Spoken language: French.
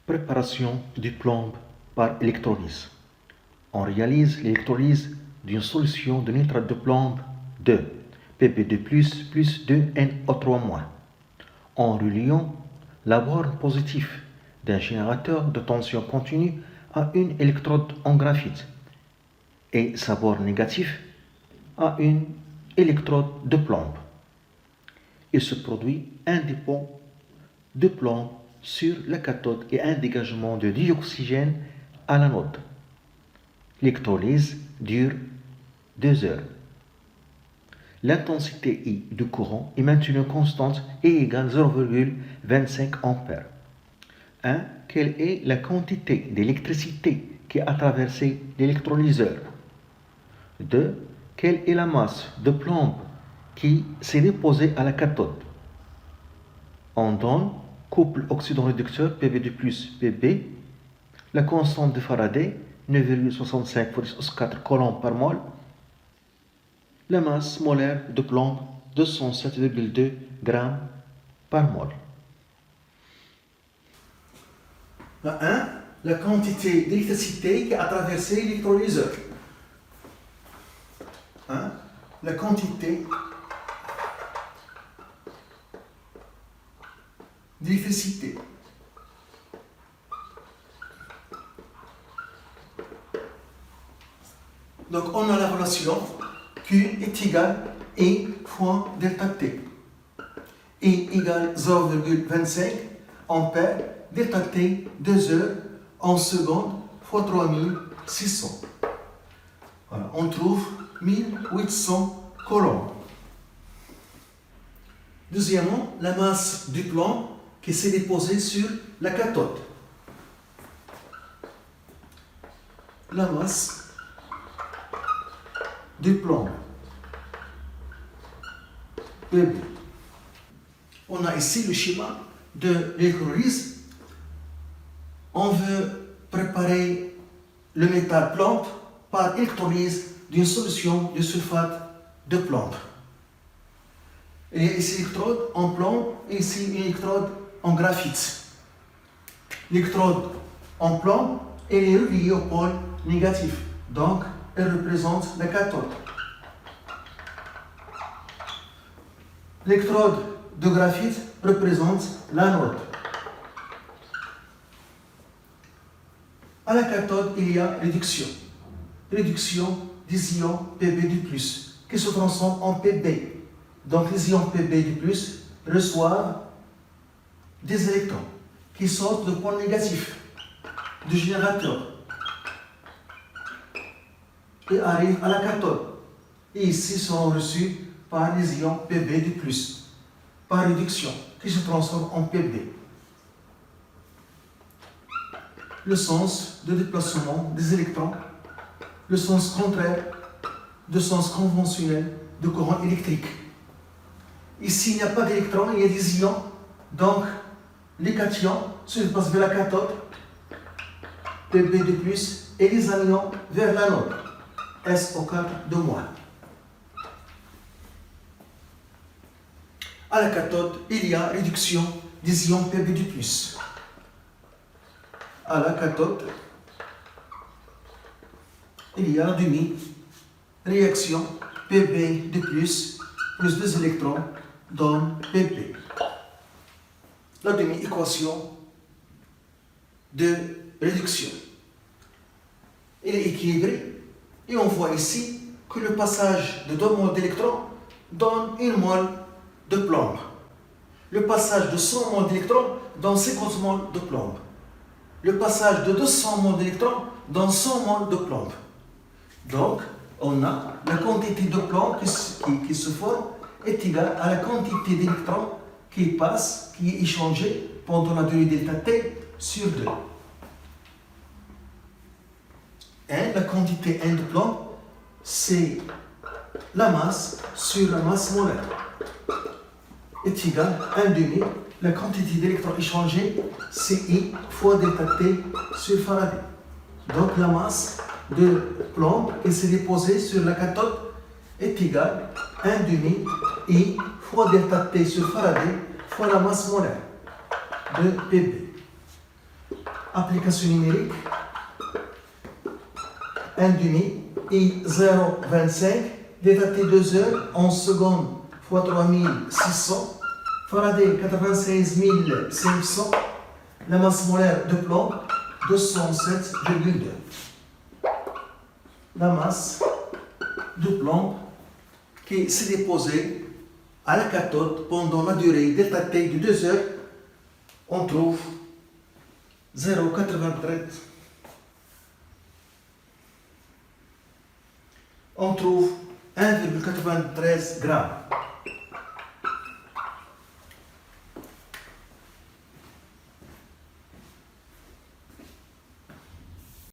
Préparation du plomb par électrolyse. On réalise l'électrolyse d'une solution de nitrate de plomb de Pb2+, plus 2NO3-. En reliant la borne positive d'un générateur de tension continue à une électrode en graphite et sa borne négative à une électrode de plomb. Il se produit un dépôt de plomb sur la cathode et un dégagement de dioxygène à l'anode. L'électrolyse dure 2 heures. L'intensité I du courant est maintenue constante et égale 0,25 ampères. 1. Quelle est la quantité d'électricité qui a traversé l'électrolyseur? 2. Quelle est la masse de plomb qui s'est déposée à la cathode? On donne couple oxydant-réducteur Pb2 plus Pb, la constante de Faraday 9,65 x 4 coulombs par mol, la masse molaire de plomb 207,2 g par mol. 1. La quantité d'électricité qui a traversé l'électrolyseur. 1. La quantité d'électricité. Donc on a la relation Q est égal E fois delta T. E égale 0,25 ampères, delta T 2 heures en seconde fois 3600. Voilà, on trouve 1800 coulombs. Deuxièmement, la masse du plomb qui s'est déposée sur la cathode. La masse du plomb. Pb. On a ici le schéma de l'électrolyse. On veut préparer le métal plomb par électrolyse d'une solution de sulfate de plomb. Il y a ici une électrode en plomb et ici une électrode en graphite. L'électrode en plomb elle est reliée au pôle négatif, donc elle représente la cathode. L'électrode de graphite représente l'anode. À la cathode, il y a réduction. Réduction des ions Pb2+, qui se transforment en Pb. Donc les ions Pb2+, reçoivent des électrons qui sortent du pôle négatif du générateur et arrivent à la cathode. Et ici seront reçus par les ions Pb2+, par réduction, qui se transforment en Pb. Le sens de déplacement des électrons, le sens contraire du sens conventionnel du courant électrique. Ici, il n'y a pas d'électrons, il y a des ions. Donc, les cations se déplacent vers la cathode, Pb2+, et les anions vers l'anode, SO4 de moins. À la cathode, il y a réduction des ions Pb2+. À la cathode, il y a demi-réaction Pb2+, plus 2 électrons donne Pb. La demi-équation de réduction. Elle est équilibrée et on voit ici que le passage de 2 moles d'électrons donne 1 mole de plomb. Le passage de 100 moles d'électrons donne 50 moles de plomb. Le passage de 200 moles d'électrons donne 100 moles de plomb. Donc, on a la quantité de plomb qui se forme est égale à la quantité d'électrons qui passe, qui est échangée pendant la durée delta T sur 2. Et la quantité N de plomb, c'est la masse sur la masse molaire, est égale à 1,5. La quantité d'électrons échangés, c'est I fois delta T sur Faraday. Donc la masse de plomb qui s'est déposée sur la cathode est égale à 1,5 I fois delta T sur Faraday fois la masse molaire de Pb. Application numérique. 1,5 et 0,25. L'état T 2 heures, 11 secondes fois 3600. Faraday 96 500. La masse molaire de plomb 207,2. La masse de plomb qui s'est déposée à la cathode pendant la durée d'état T de 2 heures, on trouve 0,93. On trouve 1,93 grammes.